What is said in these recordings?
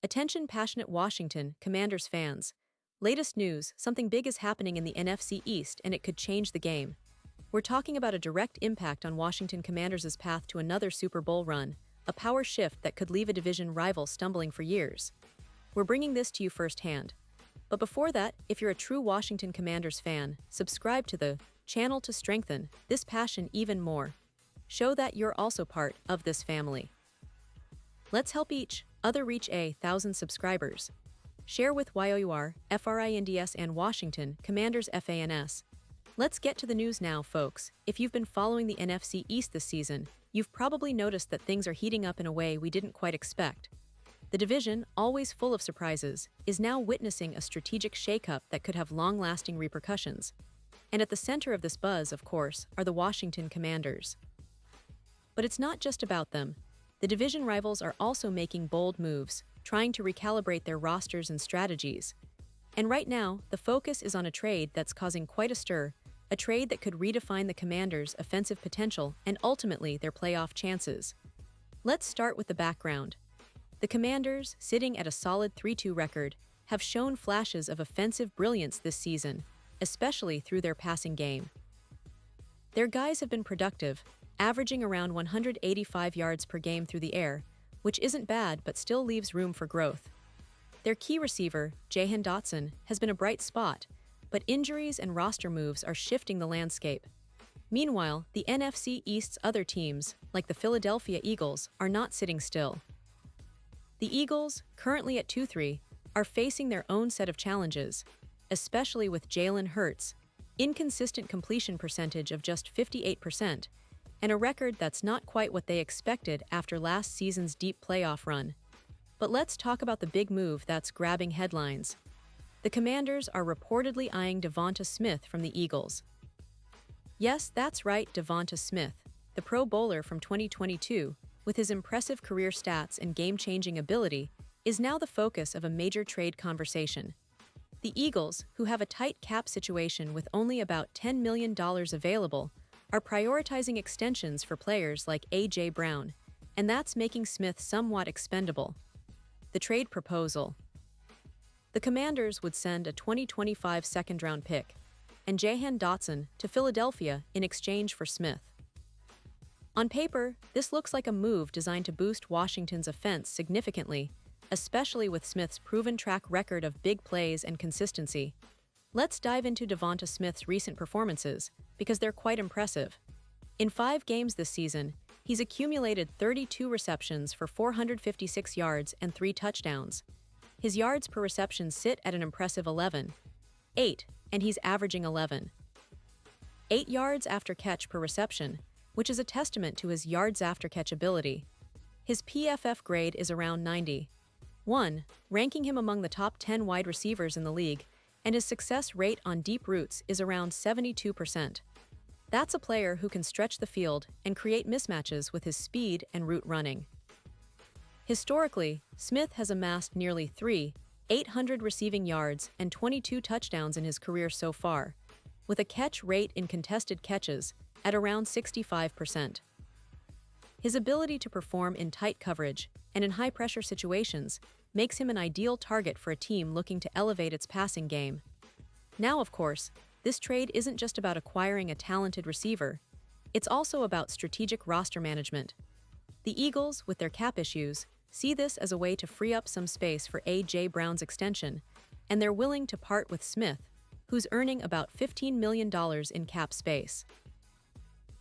Attention passionate Washington Commanders fans. Latest news, something big is happening in the NFC East and it could change the game. We're talking about a direct impact on Washington Commanders' path to another Super Bowl run, a power shift that could leave a division rival stumbling for years. We're bringing this to you firsthand. But before that, if you're a true Washington Commanders fan, subscribe to the channel to strengthen this passion even more. Show that you're also part of this family. Let's help each other reach 1,000 subscribers. Share with YOUR, FRINDS and Washington Commanders FANS. Let's get to the news now, folks. If you've been following the NFC East this season, you've probably noticed that things are heating up in a way we didn't quite expect. The division, always full of surprises, is now witnessing a strategic shakeup that could have long-lasting repercussions. And at the center of this buzz, of course, are the Washington Commanders. But it's not just about them. The division rivals are also making bold moves, trying to recalibrate their rosters and strategies. And right now, the focus is on a trade that's causing quite a stir, a trade that could redefine the Commanders' offensive potential and ultimately their playoff chances. Let's start with the background. The Commanders, sitting at a solid 3-2 record, have shown flashes of offensive brilliance this season, especially through their passing game. Their guys have been productive, averaging around 185 yards per game through the air, which isn't bad but still leaves room for growth. Their key receiver, Jahan Dotson, has been a bright spot, but injuries and roster moves are shifting the landscape. Meanwhile, the NFC East's other teams, like the Philadelphia Eagles, are not sitting still. The Eagles, currently at 2-3, are facing their own set of challenges, especially with Jalen Hurts' inconsistent completion percentage of just 58%, and a record that's not quite what they expected after last season's deep playoff run. But let's talk about the big move that's grabbing headlines. The Commanders are reportedly eyeing Devonta Smith from the Eagles. Yes, that's right, Devonta Smith, the Pro Bowler from 2022, with his impressive career stats and game-changing ability, is now the focus of a major trade conversation. The Eagles, who have a tight cap situation with only about $10 million available, are prioritizing extensions for players like A.J. Brown, and that's making Smith somewhat expendable. The trade proposal. The Commanders would send a 2025 second-round pick and Jahan Dotson to Philadelphia in exchange for Smith. On paper, this looks like a move designed to boost Washington's offense significantly, especially with Smith's proven track record of big plays and consistency. Let's dive into Devonta Smith's recent performances, because they're quite impressive. In 5 games this season, he's accumulated 32 receptions for 456 yards and 3 touchdowns. His yards per reception sit at an impressive 11.8, and he's averaging 11.8 yards after catch per reception, which is a testament to his yards after catch ability. His PFF grade is around 91, ranking him among the top 10 wide receivers in the league, and his success rate on deep routes is around 72%. That's a player who can stretch the field and create mismatches with his speed and route running. Historically, Smith has amassed nearly 800 receiving yards and 22 touchdowns in his career so far, with a catch rate in contested catches at around 65%. His ability to perform in tight coverage and in high-pressure situations makes him an ideal target for a team looking to elevate its passing game. Now, of course, this trade isn't just about acquiring a talented receiver, it's also about strategic roster management. The Eagles, with their cap issues, see this as a way to free up some space for A.J. Brown's extension, and they're willing to part with Smith, who's earning about $15 million in cap space.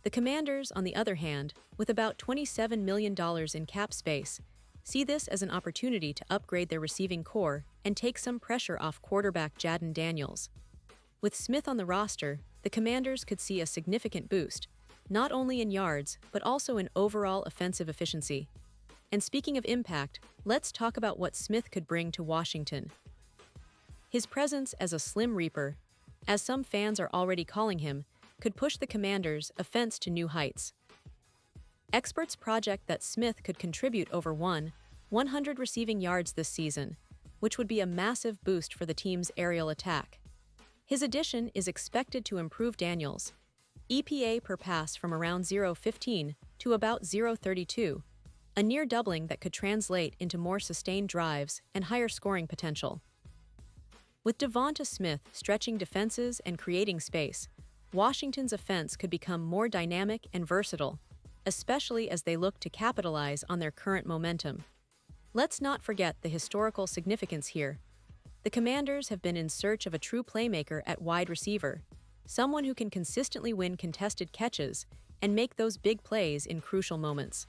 The Commanders, on the other hand, with about $27 million in cap space, see this as an opportunity to upgrade their receiving core and take some pressure off quarterback Jaden Daniels. With Smith on the roster, the Commanders could see a significant boost, not only in yards but also in overall offensive efficiency. And speaking of impact, let's talk about what Smith could bring to Washington. His presence as a Slim Reaper, as some fans are already calling him, could push the Commanders' offense to new heights. Experts project that Smith could contribute over 100 receiving yards this season, which would be a massive boost for the team's aerial attack. His addition is expected to improve Daniels' EPA per pass from around 0.15 to about 0.32, a near doubling that could translate into more sustained drives and higher scoring potential. With Devonta Smith stretching defenses and creating space, Washington's offense could become more dynamic and versatile, especially as they look to capitalize on their current momentum. Let's not forget the historical significance here. The Commanders have been in search of a true playmaker at wide receiver, someone who can consistently win contested catches and make those big plays in crucial moments.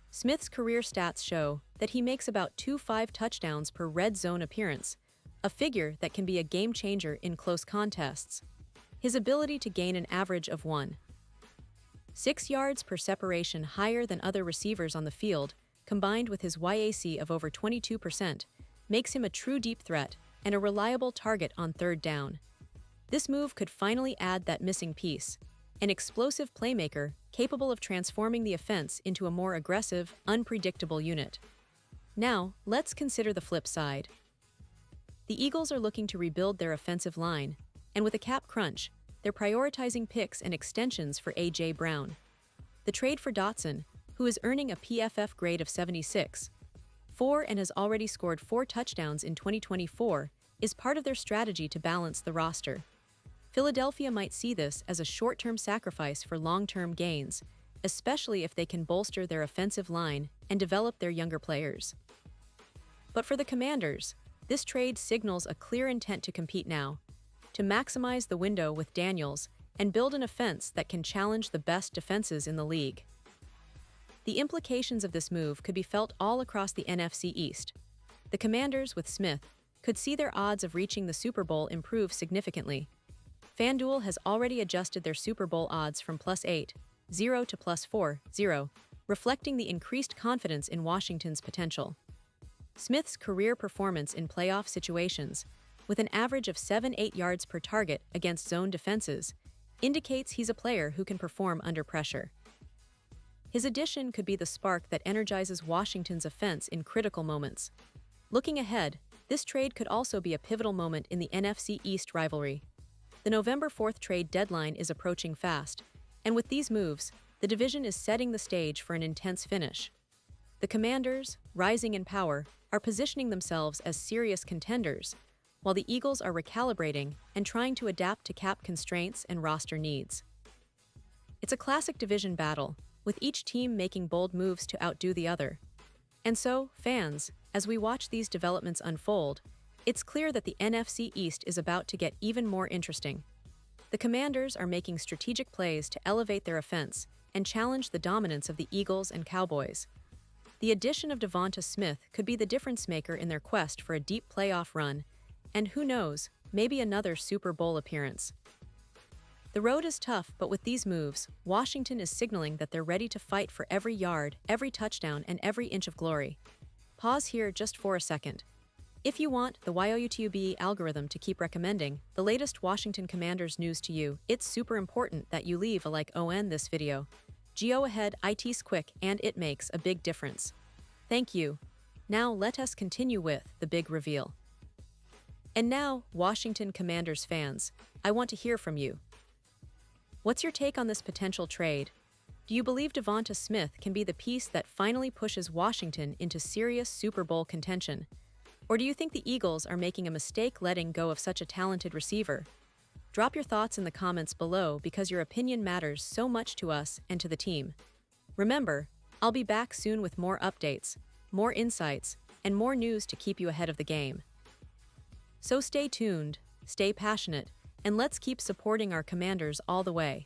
Smith's career stats show that he makes about 2.5 touchdowns per red zone appearance, a figure that can be a game changer in close contests. His ability to gain an average of 1.6 yards per separation higher than other receivers on the field, combined with his YAC of over 22%, makes him a true deep threat and a reliable target on third down. This move could finally add that missing piece, an explosive playmaker capable of transforming the offense into a more aggressive, unpredictable unit. Now, let's consider the flip side. The Eagles are looking to rebuild their offensive line, and with a cap crunch, they're prioritizing picks and extensions for A.J. Brown. The trade for Dotson, who is earning a PFF grade of 76.4 and has already scored 4 touchdowns in 2024, is part of their strategy to balance the roster. Philadelphia might see this as a short-term sacrifice for long-term gains, especially if they can bolster their offensive line and develop their younger players. But for the Commanders, this trade signals a clear intent to compete now, to maximize the window with Daniels and build an offense that can challenge the best defenses in the league. The implications of this move could be felt all across the NFC East. The Commanders, with Smith, could see their odds of reaching the Super Bowl improve significantly. FanDuel has already adjusted their Super Bowl odds from +8.0 to +4.0, reflecting the increased confidence in Washington's potential. Smith's career performance in playoff situations, with an average of 7-8 yards per target against zone defenses, indicates he's a player who can perform under pressure. His addition could be the spark that energizes Washington's offense in critical moments. Looking ahead, this trade could also be a pivotal moment in the NFC East rivalry. The November 4th trade deadline is approaching fast, and with these moves, the division is setting the stage for an intense finish. The Commanders, rising in power, are positioning themselves as serious contenders, while the Eagles are recalibrating and trying to adapt to cap constraints and roster needs. It's a classic division battle, with each team making bold moves to outdo the other. And so, fans, as we watch these developments unfold, it's clear that the NFC East is about to get even more interesting. The Commanders are making strategic plays to elevate their offense and challenge the dominance of the Eagles and Cowboys. The addition of Devonta Smith could be the difference maker in their quest for a deep playoff run, and who knows, maybe another Super Bowl appearance. The road is tough, but with these moves, Washington is signaling that they're ready to fight for every yard, every touchdown, and every inch of glory. Pause here just for a second. If you want the YouTube algorithm to keep recommending the latest Washington Commanders news to you, it's super important that you leave a like on this video. Go ahead, it's quick and it makes a big difference. Thank you. Now let us continue with the big reveal. And now, Washington Commanders fans, I want to hear from you. What's your take on this potential trade? Do you believe Devonta Smith can be the piece that finally pushes Washington into serious Super Bowl contention? Or do you think the Eagles are making a mistake letting go of such a talented receiver? Drop your thoughts in the comments below because your opinion matters so much to us and to the team. Remember, I'll be back soon with more updates, more insights, and more news to keep you ahead of the game. So stay tuned, stay passionate, and let's keep supporting our Commanders all the way.